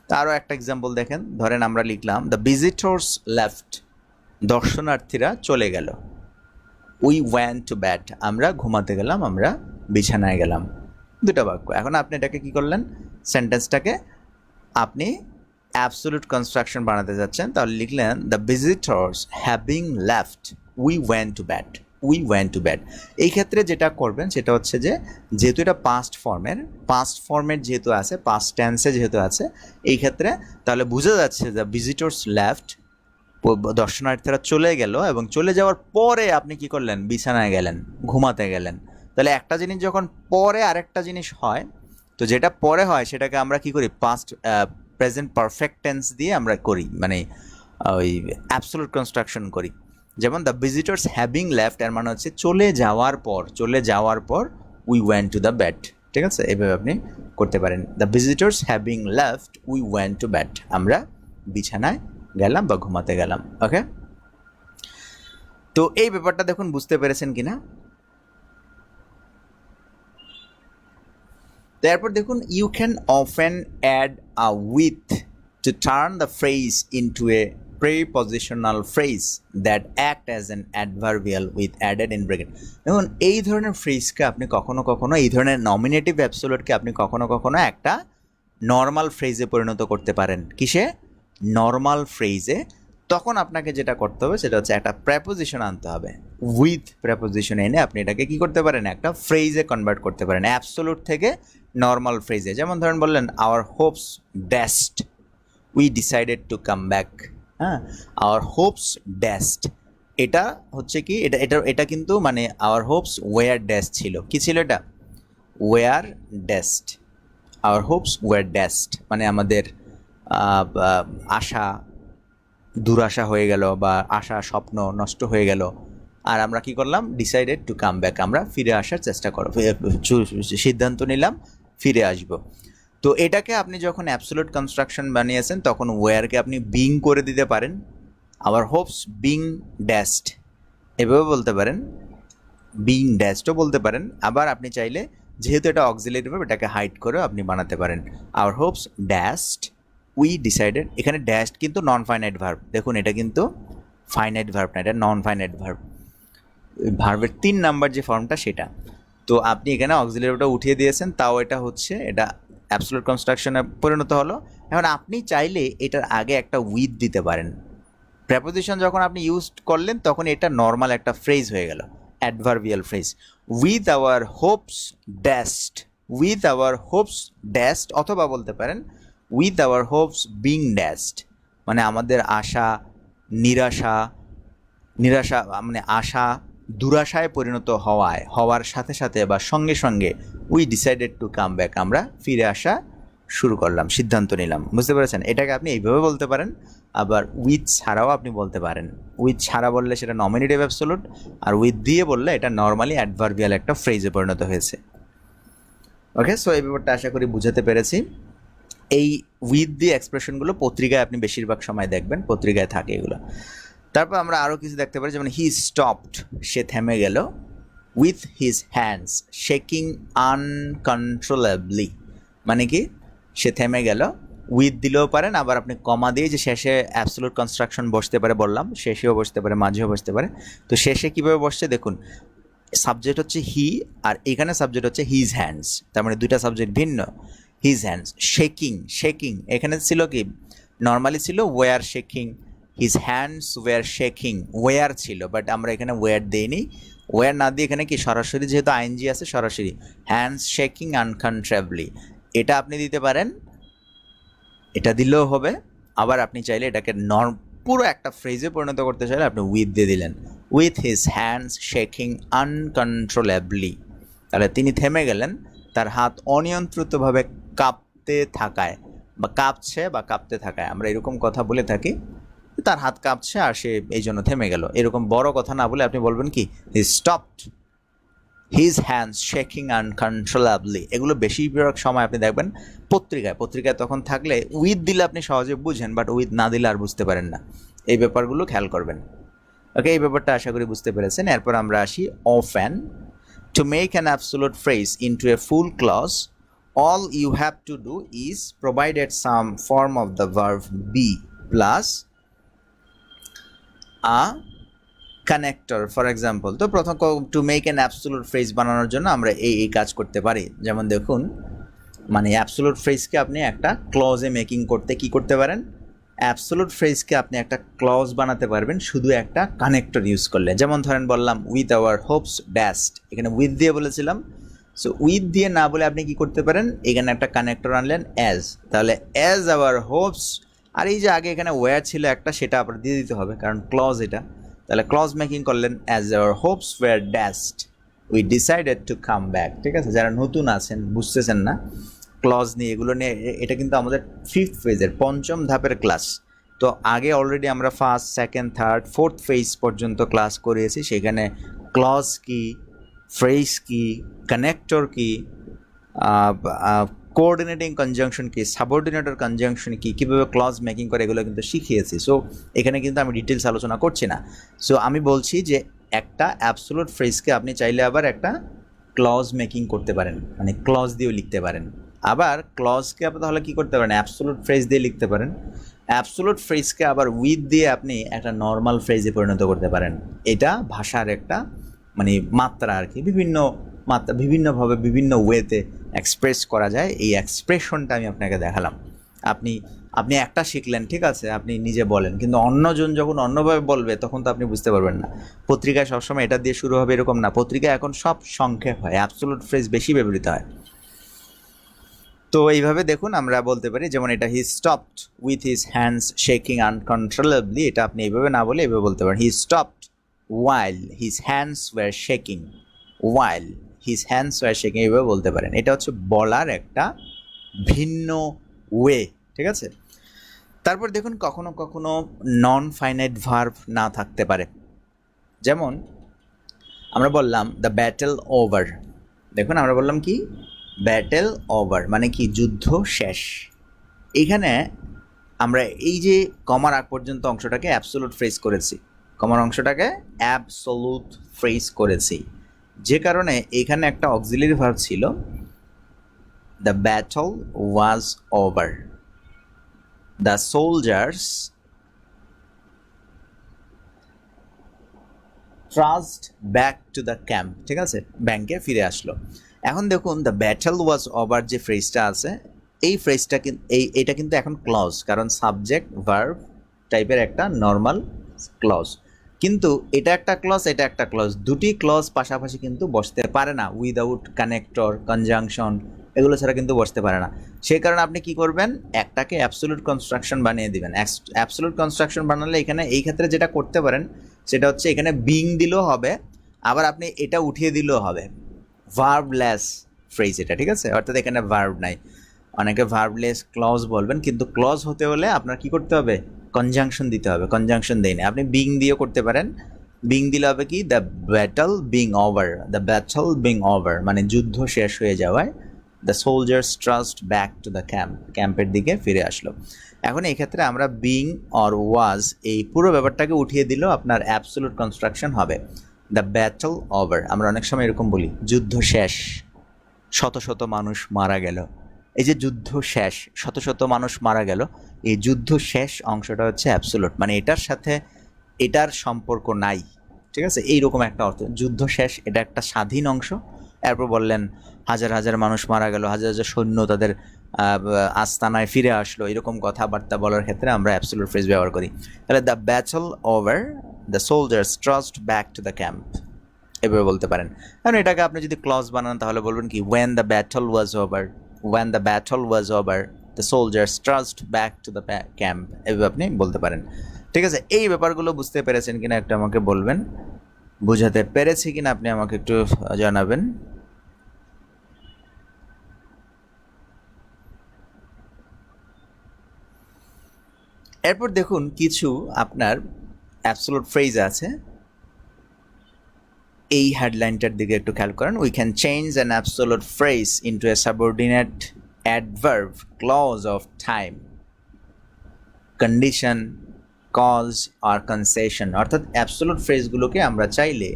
তা আরও একটা এক্সাম্পল দেখেন, ধরেন আমরা লিখলাম দ্য ভিজিটর্স লেফট, দর্শনার্থীরা চলে গেল, উই ওয়ান্ট টু ব্যাড, আমরা ঘুমাতে গেলাম, আমরা বিছানায় গেলাম। দুটো বাক্য। এখন আপনি এটাকে কী করলেন, সেন্টেন্সটাকে আপনি অ্যাবসোলিউট কনস্ট্রাকশন বানাতে যাচ্ছেন, তাহলে লিখলেন the visitors having left we went to bad, we went to bad. এই ক্ষেত্রে যেটা করবেন সেটা হচ্ছে যে যেহেতু এটা পাস্ট ফর্মের যেহেতু আছে, পাস্ট টেন্সে যেহেতু আছে, এই ক্ষেত্রে তাহলে বোঝা যাচ্ছে দ্য ভিজিটর্স লেফট, দর্শনার্থীরা চলে গেল, এবং চলে যাওয়ার পরে আপনি কি করলেন, বিছানায় গেলেন, ঘুমাতে গেলেন। তাহলে একটা জিনিস যখন পরে আরেকটা জিনিস হয়, তো যেটা পরে হয় সেটাকে আমরা কি করি, পাস্ট প্রেজেন্ট পারফেক্ট টেন্স দিয়ে আমরা করি, মানে ওই অ্যাবসোলিউট কনস্ট্রাকশন করি। যেমন দ্য ভিজিটর্স হ্যাভিং লেফট, এর মানে হচ্ছে চলে যাওয়ার পর we went to the bed. ঠিক আছে, এইভাবে আপনি করতে পারেন, the visitors having left we went to bed, আমরা বিছানায় গেলাম বা ঘুমাতে গেলাম। ওকে, তো এই ব্যাপারটা দেখুন বুঝতে পেরেছেন কিনা। তারপর দেখুন, you can often add a with to turn the phrase into a prepositional phrase that act as an adverbial with added in bracket. দেখুন এই ধরনের ফ্রেজকে আপনি কখনো কখনো, এই ধরনের নমিনেটিভ অ্যাবসোলুটকে আপনি কখনো কখনো একটা নর্মাল ফ্রেজে পরিণত করতে পারেন। কিসে? নর্মাল ফ্রেজে। তখন আপনাকে যেটা করতে হবে সেটা হচ্ছে একটা প্রেপোজিশন আনতে হবে, উইথ প্রেপোজিশন এনে আপনি এটাকে কী করতে পারেন, একটা ফ্রেজে কনভার্ট করতে পারেন, অ্যাবসোলুট থেকে নর্মাল ফ্রেজে। যেমন ধরেন বললেন our hopes dashed we decided to come back. হ্যাঁ, আওয়ার হোপস ড্যাস্ট, এটা হচ্ছে কি, এটা কিন্তু মানে আওয়ার হোপস ওয়ার ড্যাস্ট ছিল। কি ছিল এটা? ওয়ার ড্যাস্ট। আওয়ার হোপস ওয়ার ড্যাস্ট মানে আমাদের আশা দুরাশা হয়ে গেল, বা আশা স্বপ্ন নষ্ট হয়ে গেল, আর আমরা কি করলাম, ডিসাইডেড টু কাম ব্যাক, আমরা ফিরে আসার চেষ্টা সিদ্ধান্ত নিলাম ফিরে আসব। তো এটাকে আপনি যখন অ্যাবসোলিউট কনস্ট্রাকশন বানিয়েছেন তখন ওয়ারকে আপনি বিং করে দিতে পারেন, আওয়ার হোপস বিং ড্যাস্ট এভাবে বলতে পারেন, বিং ড্যাস্টও বলতে পারেন। আবার আপনি চাইলে যেহেতু এটা অক্সিলারি ভার্ব, এটাকে হাইড করেও আপনি বানাতে পারেন, hour hopes dashed we decided. এখানে ড্যাস্ট কিন্তু নন ফাইনাইট ভার্ব, দেখুন এটা কিন্তু ফাইনাইট ভার্ব না, এটা নন ফাইনাইট ভার্ব, ভার্বের 3 নাম্বার যে ফর্মটা সেটা। তো আপনি এখানে অক্সিলারিটা উঠিয়ে দিয়েছেন, তাও এটা হচ্ছে, এটা অ্যাবসোলিউট কনস্ট্রাকশনে পরিণত হলো। এখন আপনি চাইলে এটার আগে একটা উইথ দিতে পারেন। প্রেপোজিশন যখন আপনি ইউজ করলেন তখন এটা নর্মাল একটা ফ্রেজ হয়ে গেল, adverbial phrase, with our hopes dashed, with our hopes dashed, অথবা বলতে পারেন with our hopes being dashed, মানে আমাদের আশা নিরাশা মানে আশা দুরাশায় পরিণত হওয়ার সাথে সাথে বা সঙ্গে সঙ্গে we decided to come back, আমরা ফিরে আসা শুরু করলাম, সিদ্ধান্ত নিলাম। বুঝতে পেরেছেন? এটাকে আপনি এইভাবে বলতে পারেন, আবার উইথ ছাড়াও আপনি বলতে পারেন। উইথ ছাড়া বললে সেটা নমিনেটিভ অ্যাবসোলুট, আর উইথ দিয়ে বললে এটা নর্মালি অ্যাডভার্বিয়াল একটা ফ্রেজে পরিণত হয়েছে। ওকে, সো এই ব্যাপারটা আশা করি বুঝাতে পেরেছি। এই উইথ দিয়ে এক্সপ্রেশনগুলো পত্রিকায় আপনি বেশিরভাগ সময় দেখবেন, পত্রিকায় থাকে এগুলো। তারপর আমরা আরও কিছু দেখতে পারি, যেমন হি স্টপড, সে থেমে গেল, উইথ হিজ হ্যান্ডস শেকিং আনকন্ট্রোলেবলি, মানে কি সে থেমে গেল, উইথ দিলেও পারেন, আবার আপনি কমা দিয়ে যে শেষে অ্যাবসোলিউট কনস্ট্রাকশন বসতে পারে বললাম, শেষেও বসতে পারে, মাঝেও বসতে পারে। তো শেষে কীভাবে বসছে দেখুন, সাবজেক্ট হচ্ছে হি আর এখানে সাবজেক্ট হচ্ছে হিজ হ্যান্ডস, তার মানে দুইটা সাবজেক্ট ভিন্ন। হিজ হ্যান্ডস শেকিং এখানে ছিল কি, নর্মালি ছিল were shaking, his hands were shaking, were ছিল, বাট আমরা এখানে ওয়ার দিইনি, ওয়ার না দিয়ে এখানে কি সরাসরি যেহেতু আইএনজি আছে সরাসরি হ্যান্ডস শেকিং আনকন্ট্রোলেবলি, এটা আপনি দিতে পারেন, এটা দিলেও হবে। আবার আপনি চাইলে এটাকে পুরো একটা ফ্রেজে পরিণত করতে চাইলে আপনি উইথ দিয়ে দিলেন, উইথ হিজ হ্যান্ডস শেকিং আনকন্ট্রোলেবলি, তাহলে তিনি থেমে গেলেন তার হাত অনিয়ন্ত্রিতভাবে কাঁপতে থাকায় বা কাঁপছে বা কাঁপতে থাকায় আমরা এরকম কথা বলে থাকি, তার হাত কাঁপছে আর সে এই জন্য থেমে গেল। এরকম বড় কথা না বলে আপনি বলবেন কি he stopped his hands shaking uncontrollably. এগুলো বেশিরভাগ সময় আপনি দেখবেন পত্রিকায় তখন থাকলে উইথ দিলে আপনি সহজে বুঝেন, বাট উইথ না দিলে আর বুঝতে পারেন না। এই ব্যাপারগুলো খেয়াল করবেন। ওকে, এই ব্যাপারটা আশা করি বুঝতে পেরেছেন। এরপর আমরা আসি often. To make an absolute phrase into a full clause, all you have to do is provided some form of the verb be plus a connector. For example, তো প্রথম to make an absolute phrase বানানোর জন্য আমরা এই কাজ করতে পারি। যেমন দেখুন, মানে অ্যাবসোলুট ফ্রেজকে আপনি একটা ক্লজে মেকিং করতে কি করতে পারেন, অ্যাবসোলুট ফ্রেজকে আপনি একটা ক্লজ বানাতে পারবেন শুধু একটা কানেক্টর ইউজ করলে। যেমন ধরেন বললাম উইথ আওয়ার হোপস ড্যাশড, এখানে উইথ দিয়ে বলেছিলাম, সো উইথ দিয়ে না বলে আপনি কি করতে পারেন, এখানে একটা কানেক্টর আনলেন অ্যাজ, তাহলে অ্যাজ আওয়ার হোপস, আর এই যে আগে এখানে ওয়্যার ছিল একটা, সেটা আবার দিয়ে দিতে হবে কারণ ক্লজ এটা। তাহলে ক্লজ মেকিং করলেন as our hopes were dashed we decided to come back. ঠিক আছে, যারা নতুন আছেন বুঝতেছেন না ক্লজ নিয়ে, এগুলো নিয়ে, এটা কিন্তু আমাদের 5th ফেজের 5ম ধাপের ক্লাস। তো আগে অলরেডি আমরা 1st, 2nd, 3rd, 4th phase পর্যন্ত ক্লাস করিয়েছি। সেখানে ক্লজ কি, ফ্রেজ কি, কানেক্টর কি, কোঅর্ডিনেটিং কনজাংশন কি, সাবঅর্ডিনেটর কনজাংশন কি, কীভাবে ক্লজ মেকিং করে, এগুলো কিন্তু শিখিয়েছি। সো এখানে কিন্তু আমি ডিটেলস আলোচনা করছি না। সো আমি বলছি যে একটা অ্যাবসোলুট ফ্রেজকে আপনি চাইলে আবার একটা ক্লজ মেকিং করতে পারেন, মানে ক্লজ দিয়েও লিখতে পারেন। আবার ক্লজকে আপনি তাহলে কী করতে পারেন, অ্যাবসোলুট ফ্রেজ দিয়ে লিখতে পারেন। অ্যাবসোলুট ফ্রেজকে আবার উইথ দিয়ে আপনি একটা নর্মাল ফ্রেজে পরিণত করতে পারেন। এটা ভাষার একটা মানে মাত্রা আর কি, বিভিন্ন মাত্রা বিভিন্নভাবে বিভিন্ন ওয়েতে এক্সপ্রেস করা যায়। এই এক্সপ্রেশনটা আমি আপনাকে দেখালাম। আপনি একটা শিখলেন, ঠিক আছে, আপনি নিজে বলেন, কিন্তু অন্যজন যখন অন্যভাবে বলবে তখন তো আপনি বুঝতে পারবেন না। পত্রিকায় সবসময় এটা দিয়ে শুরু হবে এরকম না, পত্রিকায় এখন সব সংক্ষেপ হয়, অ্যাবসোলুট ফ্রেজ বেশি ব্যবহৃত হয়। তো এইভাবে দেখুন আমরা বলতে পারি, যেমন এটা he stopped with his hands shaking uncontrollably, এটা আপনি এইভাবে না বলে এইভাবে বলতে পারেন he stopped while his hands were shaking, while his hands were shaking, এইভাবে বলতে পারেন। এটা হচ্ছে বলার একটা ভিন্ন ওয়ে, ঠিক আছে। তারপর দেখুন কখনো কখনো নন ফাইনাইট ভার্ব না থাকতে পারে। যেমন আমরা বললাম দ্য ব্যাটেল ওভার, দেখুন আমরা বললাম কি ব্যাটেল ওভার মানে কি যুদ্ধ শেষ। এখানে আমরা এই যে কমার আগ পর্যন্ত অংশটাকে অ্যাবসোলুট ফ্রেজ করেছি, কমার অংশটাকে অ্যাবসোলুট ফ্রেজ করেছি, যে কারণে এখানে একটা অক্সিলারি ভার্ব ছিল the battle was over, the soldiers trust back to the camp, ঠিক আছে, ব্যাংকে ফিরে আসলো। এখন দেখুন দ্য ব্যাটল ওয়াজ ওভার যে ফ্রেজটা আছে, এই ফ্রেজটা কিন্তু এইটা কিন্তু এখন ক্লজ, কারণ সাবজেক্ট ভার্ব টাইপের একটা নর্মাল ক্লজ, কিন্তু এটা একটা ক্লজ, এটা একটা ক্লজ, দুটি ক্লজ পাশাপাশি কিন্তু বসতে পারে না উইদাউট কানেক্টর কনজাংশন, এগুলো ছাড়া কিন্তু বসতে পারে না। সেই কারণে আপনি কি করবেন, একটাকে অ্যাবসোলুট কনস্ট্রাকশন বানিয়ে দিবেন। অ্যাবসোলুট কনস্ট্রাকশন বানালে এখানে এই ক্ষেত্রে যেটা করতে পারেন সেটা হচ্ছে এখানে বিং দিলেও হবে, আবার আপনি এটা উঠিয়ে দিলেও হবে, ভার্বলেস ফ্রেজ এটা, ঠিক আছে, অর্থাৎ এখানে ভার্ব নাই। অনেকে ভার্বলেস ক্লজ বলবেন, কিন্তু ক্লজ হতে হলে আপনার কি করতে হবে, কনজাংশন দিতে হবে। কনজাংশন দেই না, আপনি বিং দিয়েও করতে পারেন। বিং দিলে হবে কি the battle being over, the battle being over মানে যুদ্ধ শেষ হয়ে যাওয়ায় the soldiers trust back to the camp, ক্যাম্পের দিকে ফিরে আসলো। এখন এই ক্ষেত্রে আমরা বিং অর ওয়াজ এই পুরো ব্যাপারটাকে উঠিয়ে দিলেও আপনার অ্যাবসোলুট কনস্ট্রাকশন হবে দ্য ব্যাটল ওভার। আমরা অনেক সময় এরকম বলি যুদ্ধ শেষ, শত শত মানুষ মারা গেল। এই যে যুদ্ধ শেষ, শত শত মানুষ মারা গেল, এই যুদ্ধ শেষ অংশটা হচ্ছে অ্যাবসোলুট, মানে এটার সাথে এটার সম্পর্ক নাই, ঠিক আছে, এইরকম একটা অর্থ। যুদ্ধ শেষ এটা একটা স্বাধীন অংশ। এরপর বললেন হাজার হাজার মানুষ মারা গেল, হাজার হাজার সৈন্য তাদের আস্তানায় ফিরে আসলো, এরকম কথাবার্তা বলার ক্ষেত্রে আমরা অ্যাবসোলুট ফ্রেজ ব্যবহার করি। তাহলে the battle over, the soldiers trust back to the camp, এভাবে বলতে পারেন। কারণ এটাকে আপনি যদি ক্লজ বানান তাহলে বলবেন কি when the battle was over, when the battle was over the soldiers trudged back to the camp, এভাবে আপনি বলতে পারেন। ঠিক আছে, এই ব্যাপারগুলো বুঝতে পেরেছেন কিনা একটু আমাকে বলবেন, বুঝাতে পেরেছি কিনা আপনি আমাকে একটু জানাবেন। এরপর দেখুন কিছু আপনার অ্যাবসোলুট ফ্রেজ আছে, এই হেডলাইনটার দিকে একটু খেয়াল করেন। We can change an absolute phrase into a subordinate adverb clause of time, condition, cause আর কনসেশন। অর্থাৎ অ্যাবসোলুট ফ্রেজগুলোকে আমরা চাইলে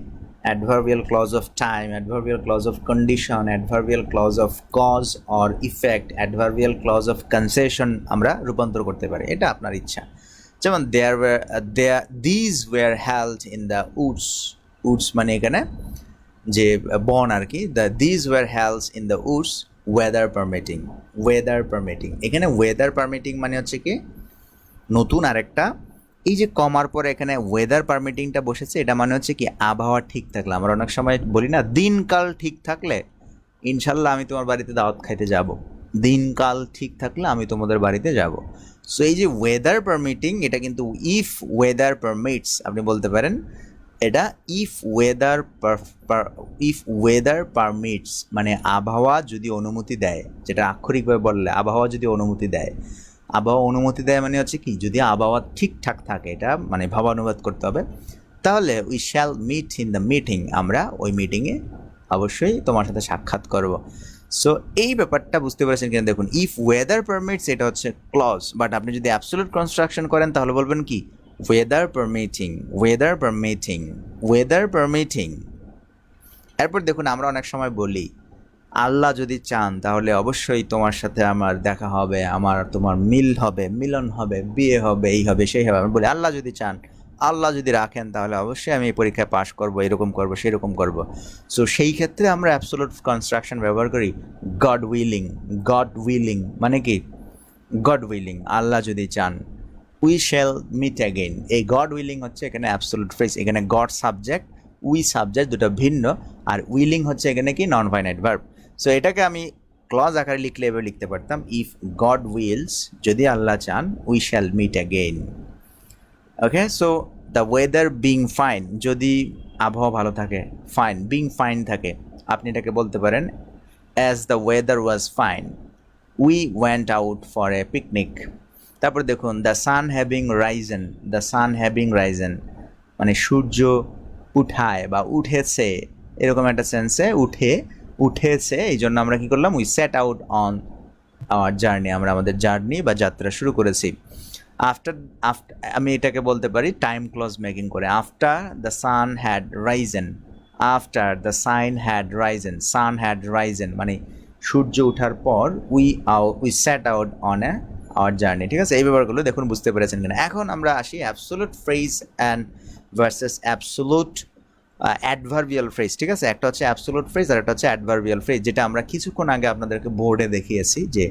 adverbial clause of time, adverbial clause of condition, adverbial clause of cause or effect, adverbial clause of concession আমরা রূপান্তর করতে পারি, এটা আপনার ইচ্ছা। যেমন these were held in the woods, woods মানে এখানে যে বন আর কি, these were held in the Woods weather permitting, weather permitting. এখানে ওয়েদার পারমিটিং মানে হচ্ছে কি নতুন আরেকটা, এই যে কমার পরে এখানে ওয়েদার পারমিটিংটা বসেছে, এটা মানে হচ্ছে কি আবহাওয়া ঠিক থাকলে। আমরা অনেক সময় বলি না দিনকাল ঠিক থাকলে ইনশাল্লাহ আমি তোমার বাড়িতে দাওয়াত খাইতে যাব, দিনকাল ঠিক থাকলে আমি তোমাদের বাড়িতে যাব। সো এই যে ওয়েদার পারমিটিং, এটা কিন্তু ইফ ওয়েদার পারমিটস আপনি বলতে পারেন, এটা ইফ ওয়েদার পারমিটস মানে আবহাওয়া যদি অনুমতি দেয়, যেটা আক্ষরিকভাবে বললে আবহাওয়া যদি অনুমতি দেয়। আবহাওয়া অনুমতি দেয় মানে হচ্ছে কি যদি আবহাওয়া ঠিকঠাক থাকে, এটা মানে ভাবানুবাদ করতে হবে। তাহলে we shall meet in the meeting, আমরা ওই মিটিংয়ে অবশ্যই তোমার সাথে সাক্ষাৎ করব। সো এই ব্যাপারটা বুঝতে পেরেছেন কিনা দেখুন, ইফ ওয়েদার পারমিটস এটা হচ্ছে ক্লজ, বাট আপনি যদি অ্যাবসোলিউট কনস্ট্রাকশন করেন তাহলে বলবেন কি weather permitting, weather permitting, weather permitting. এরপর দেখুন আমরা অনেক সময় বলি আল্লাহ যদি চান তাহলে অবশ্যই তোমার সাথে আমার দেখা হবে, আমার তোমার মিল হবে, মিলন হবে, বিয়ে হবে, এই হবে সেই হবে। আমি বলি আল্লাহ যদি চান, আল্লাহ যদি রাখেন তাহলে অবশ্যই আমি এই পরীক্ষায় পাশ করবো, এরকম করবো, সেরকম করবো। সো সেই ক্ষেত্রে আমরা অ্যাবসোলুট কনস্ট্রাকশন ব্যবহার করি গড উইলিং। গড উইলিং মানে কি গড উইলিং, আল্লাহ যদি চান। উই শ্যাল মিট অ্যাগেইন, এই গড উইলিং হচ্ছে এখানে অ্যাবসোলুট ফ্রেজ, এখানে গড সাবজেক্ট, উই সাবজেক্ট, দুটো ভিন্ন, আর উইলিং হচ্ছে এখানে কি নন ফাইনাইট ভার্ব। সো এটাকে আমি ক্লজ আকারে লিখলে এবার লিখতে পারতাম ইফ গড উইলস, যদি আল্লাহ চান, we shall meet again. Okay, so the weather being fine, যদি আবহাওয়া ভালো থাকে, ফাইন বিং ফাইন থাকে, আপনি এটাকে বলতে পারেন as the weather was fine we went out for a picnic. তারপর দেখুন the sun having Ryzen, the sun having Ryzen মানে সূর্য উঠায় বা উঠেছে, এরকম একটা সেন্সে উঠেছে, এই জন্য আমরা কী করলাম we set out on our journey, আমরা আমাদের জার্নি বা যাত্রা শুরু করেছি। আফটার আমি এটাকে বলতে পারি টাইম ক্লজ মেকিং করে, after the sun had Ryzen, after the sun had Ryzen মানে সূর্য ওঠার পর we set out on our journey. ঠিক আছে, এই ব্যাপারগুলো দেখুন বুঝতে পেরেছেন কিনা। এখন আমরা আসি absolute phrase and versus absolute adverbial phrase. ঠিক আছে, একটা হচ্ছে অ্যাবসোলুট ফ্রেজ আর একটা হচ্ছে অ্যাডভার্বিয়াল ফ্রেজ, যেটা আমরা কিছুক্ষণ আগে আপনাদেরকে বোর্ডে দেখিয়েছি যে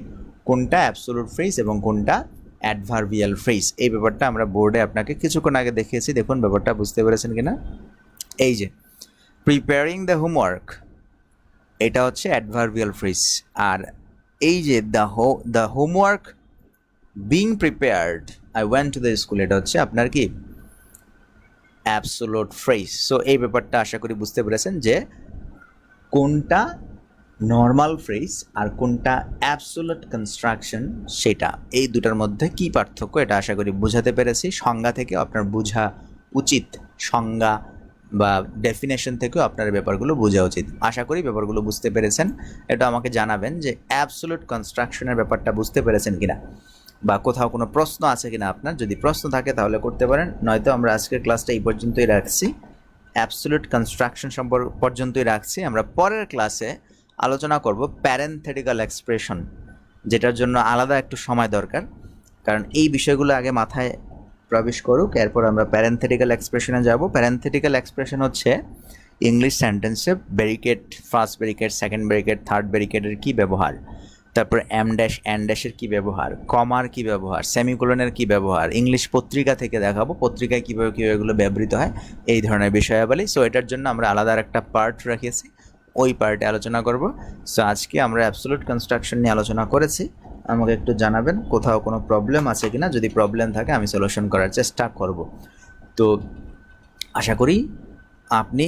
কোনটা অ্যাবসোলুট ফ্রেজ এবং কোনটা অ্যাডভার্বিয়াল ফ্রেজ। এই ব্যাপারটা আমরা বোর্ডে আপনাকে কিছুক্ষণ আগে দেখিয়েছি, দেখুন ব্যাপারটা বুঝতে পেরেছেন কিনা। এই যে প্রিপেয়ারিং দ্য হোমওয়ার্ক, এটা হচ্ছে অ্যাডভার্বিয়াল ফ্রেজ, আর এই যে the homework being prepared I went to the school, এটা হচ্ছে আপনার কি অ্যাবসোলুট ফ্রেজ। সো এই ব্যাপারটা আশা করি বুঝতে পেরেছেন যে কোনটা নর্মাল ফ্রেজ আর কোনটা অ্যাবসোলুট কনস্ট্রাকশন, সেটা এই দুটার মধ্যে কি পার্থক্য এটা আশা করি বোঝাতে পেরেছি। সংজ্ঞা থেকে আপনার বোঝা উচিত, সংজ্ঞা বা ডেফিনেশন থেকেও আপনার ব্যাপারগুলো বোঝা উচিত। আশা করি ব্যাপারগুলো বুঝতে পেরেছেন। এটা আমাকে জানাবেন যে অ্যাবসোলুট কনস্ট্রাকশনের ব্যাপারটা বুঝতে পেরেছেন কিনা, বা কোথাও কোনো প্রশ্ন আছে কিনা আপনার। যদি প্রশ্ন থাকে তাহলে করতে পারেন, নয়তো আমরা আজকের ক্লাসটা এই পর্যন্তই রাখছি, অ্যাবসোলুট কনস্ট্রাকশন পর্যন্তই রাখছি। আমরা পরের ক্লাসে আলোচনা করব প্যারেনথেটিক্যাল এক্সপ্রেশন, যেটার জন্য আলাদা একটু সময় দরকার, কারণ এই বিষয়গুলো আগে মাথায় প্রবেশ করুক, এরপর আমরা প্যারেনথেটিক্যাল এক্সপ্রেশনে যাব। প্যারেনথেটিক্যাল এক্সপ্রেশন হচ্ছে ইংলিশ সেন্টেন্সে barricade, first barricade, second barricade, third ব্যারিকেডের কী ব্যবহার, তারপর এম ড্যাশ অ্যান ড্যাশের কী ব্যবহার, কমার কী ব্যবহার, সেমিকোলনের কী ব্যবহার, ইংলিশ পত্রিকা থেকে দেখাবো পত্রিকায় কীভাবে এগুলো ব্যবহৃত হয়, এই ধরনের বিষয়াবলী। সো এটার জন্য আমরা আলাদা একটা পার্ট রেখেছি, ওই পার্টে আলোচনা করব। সো আজকে আমরা অ্যাবসোলুট কনস্ট্রাকশন নিয়ে আলোচনা করেছি। আমাকে একটু জানাবেন কোথাও কোনো প্রবলেম আছে কিনা, যদি প্রবলেম থাকে আমি সলিউশন করার চেষ্টা করব। তো আশা করি আপনি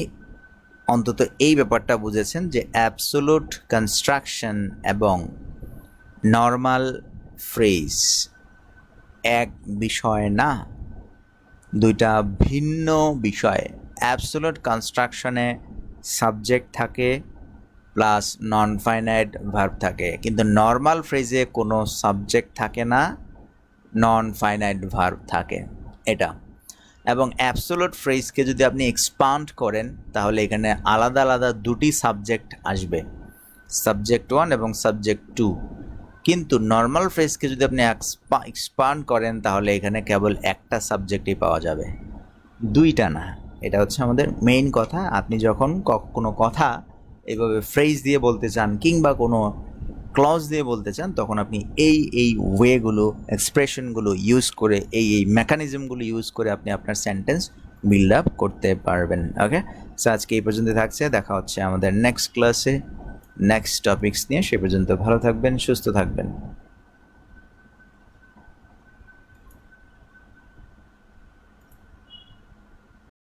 অন্তত এই ব্যাপারটা বুঝেছেন যে অ্যাবসোলুট কনস্ট্রাকশন এবং নর্মাল ফ্রেজ এক বিষয় না, দুইটা ভিন্ন বিষয়। অ্যাবসোলিউট কনস্ট্রাকশনে সাবজেক্ট থাকে প্লাস নন ফাইনাইট ভার্ব থাকে, কিন্তু নর্মাল ফ্রেজে কোনো সাবজেক্ট থাকে না, নন ফাইনাইট ভার্ব থাকে এটা। এবং অ্যাবসোলিউট ফ্রেজকে যদি আপনি এক্সপান্ড করেন তাহলে এখানে আলাদা আলাদা দুটি সাবজেক্ট আসবে, সাবজেক্ট 1 এবং সাবজেক্ট 2। কিন্তু নর্মাল ফ্রেজকে যদি আপনি এক্সপান্ড করেন তাহলে এখানে কেবল একটা সাবজেক্টই পাওয়া যাবে, দুইটা না। এটা হচ্ছে আমাদের মেইন কথা। আপনি যখন কোনো কথা এইভাবে ফ্রেজ দিয়ে বলতে চান কিংবা কোনো ক্লজ দিয়ে বলতে চান, তখন আপনি এই ওয়েগুলো, এক্সপ্রেশনগুলো ইউজ করে, এই মেকানিজমগুলো ইউজ করে আপনি আপনার সেন্টেন্স বিল্ড আপ করতে পারবেন। ওকে, সো আজকে এই পর্যন্ত থাকছে, দেখা হচ্ছে আমাদের নেক্সট ক্লাসে নেক্সট টপিকস নিয়ে। সে পর্যন্ত ভালো থাকবেন, সুস্থ থাকবেন।